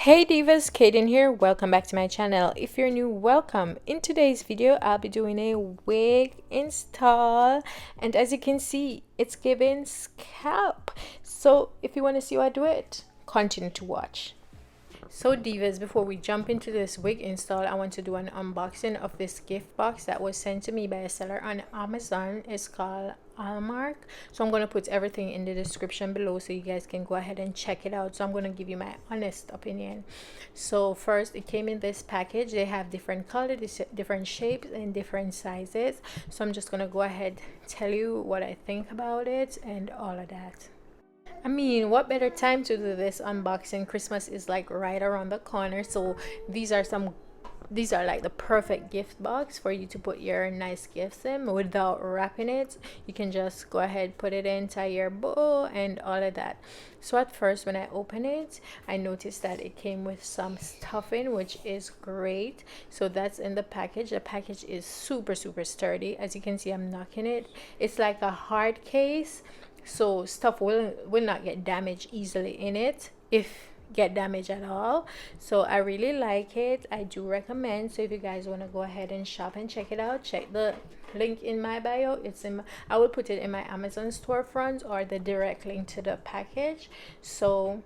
Hey Divas, Kaden here. Welcome back to my channel. If you're new, welcome. In today's video, I'll be doing a wig install, and as you can see, it's giving scalp. So if you want to see how I do it, continue to watch. So Divas, before we jump into this wig install, I want to do an unboxing of this gift box that was sent to me by a seller on Amazon. It's called Allmark. So I'm going to put everything in the description below so you guys can go ahead and check it out. So I'm going to give you my honest opinion. So first, it came in this package. They have different colors, different shapes, and different sizes. So I'm just going to go ahead, tell you what I think about it and all of that. I mean, what better time to do this unboxing? Christmas is like right around the corner, so these are like the perfect gift box for you to put your nice gifts in without wrapping it. You can just go ahead, put it in, tie your bow and all of that. So at first, when I opened it, I noticed that it came with some stuffing, which is great. So that's in the package. The package is super sturdy. As you can see, I'm knocking it. It's like a hard case, so stuff will not get damaged easily in it, if get damaged at all. So I really like it. I do recommend. So if you guys want to go ahead and shop and check it out, check the link in my bio. I will put it in my Amazon storefront or the direct link to the package. So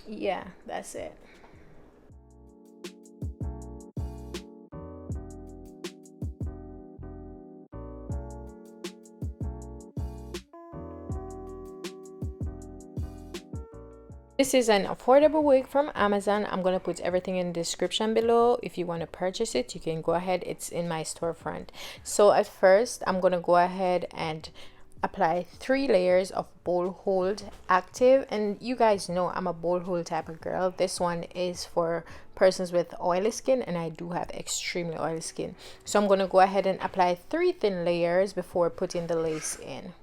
yeah, that's it. This is an affordable wig from Amazon. I'm going to put everything in the description below. If you want to purchase it, you can go ahead. It's in my storefront. So at first, I'm going to go ahead and apply 3 layers of bowl hold active. And you guys know I'm a bowl hold type of girl. This one is for persons with oily skin, and I do have extremely oily skin. So I'm going to go ahead and apply 3 thin layers before putting the lace in.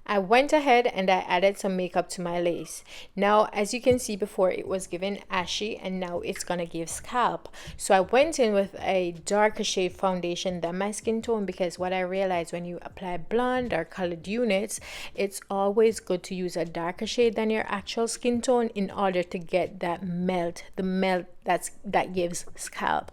I went ahead and I added some makeup to my lace. Now, as you can see, before it was given ashy and now it's gonna give scalp. So I went in with a darker shade foundation than my skin tone, because what I realized, when you apply blonde or colored units, it's always good to use a darker shade than your actual skin tone in order to get that melt, the melt that gives scalp.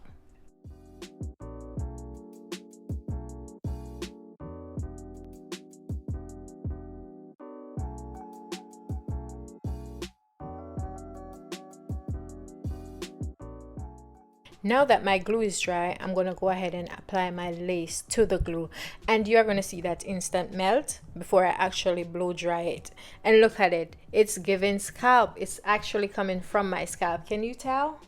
Now that my glue is dry, I'm going to go ahead and apply my lace to the glue, and you're going to see that instant melt before I actually blow dry it. And look at it, it's giving scalp. It's actually coming from my scalp. Can you tell?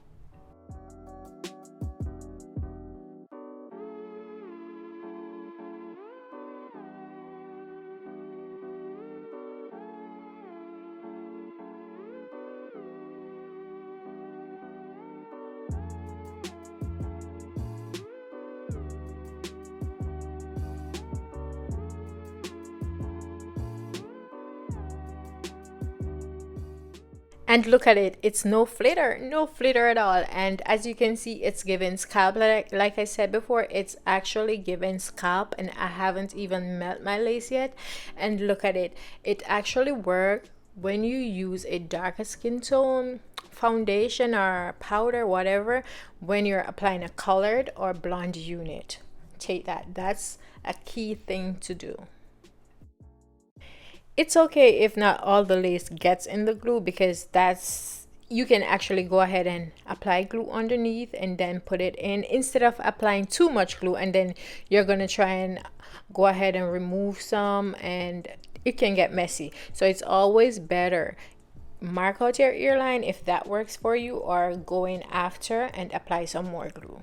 And look at it, it's no flitter at all. And as you can see, it's giving scalp. Like I said before, it's actually giving scalp, and I haven't even melt my lace yet. And look at it, it actually works when you use a darker skin tone foundation or powder, whatever, when you're applying a colored or blonde unit. Take that, that's a key thing to do. It's okay if not all the lace gets in the glue, because you can actually go ahead and apply glue underneath and then put it in, instead of applying too much glue and then you're gonna try and go ahead and remove some, and it can get messy. So it's always better, mark out your earline if that works for you, or go in after and apply some more glue.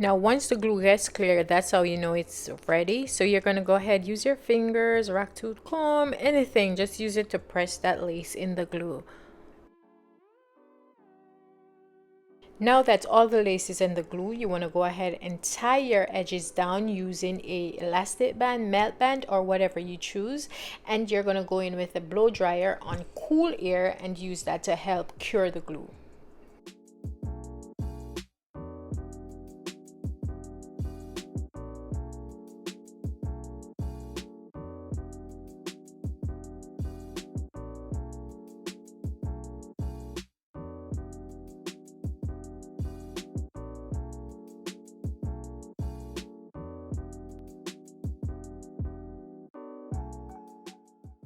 Now, once the glue gets clear, that's how you know it's ready. So you're gonna go ahead, use your fingers, rock tooth comb, anything. Just use it to press that lace in the glue. Now that all the lace is in the glue, you want to go ahead and tie your edges down using a elastic band, melt band, or whatever you choose. And you're going to go in with a blow dryer on cool air and use that to help cure the glue.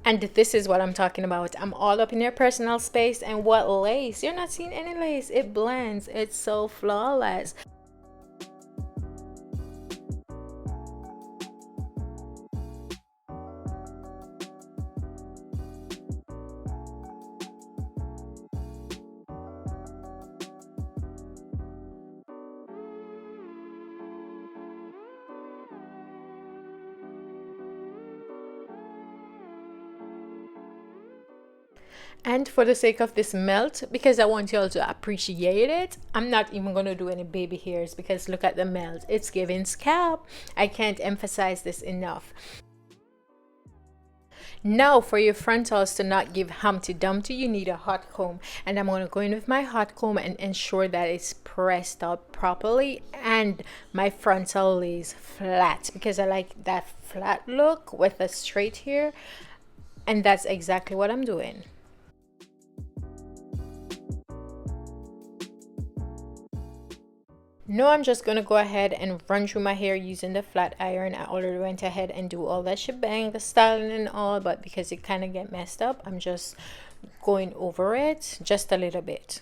And this is what I'm talking about. I'm all up in your personal space. And what lace? You're not seeing any lace. It blends. It's so flawless. And for the sake of this melt, because I want y'all to appreciate it, I'm not even going to do any baby hairs because look at the melt. It's giving scalp. I can't emphasize this enough. Now for your frontals to not give Humpty Dumpty, you need a hot comb. And I'm going to go in with my hot comb and ensure that it's pressed out properly and my frontal lays flat because I like that flat look with a straight hair. And that's exactly what I'm doing. Now I'm just going to go ahead and run through my hair using the flat iron. I already went ahead and do all that shebang, the styling and all, but because it kind of get messed up, I'm just going over it just a little bit.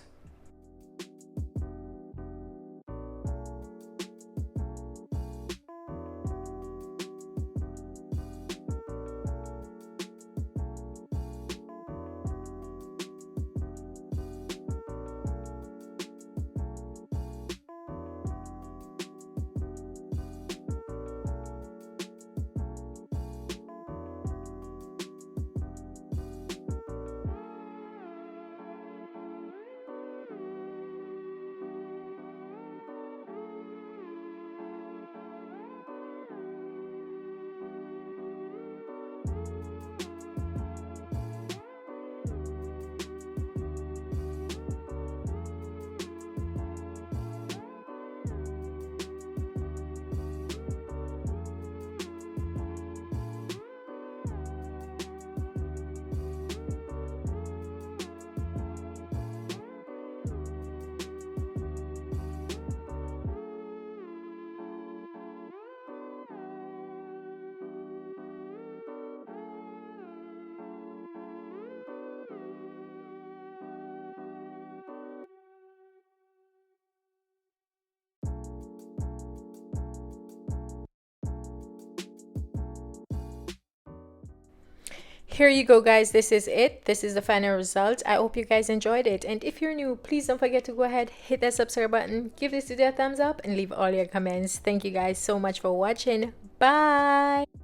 Here you go, guys. This is it. This is the final result. I hope you guys enjoyed it. And if you're new, please don't forget to go ahead, hit that subscribe button, give this video a thumbs up, and leave all your comments. Thank you guys so much for watching. Bye.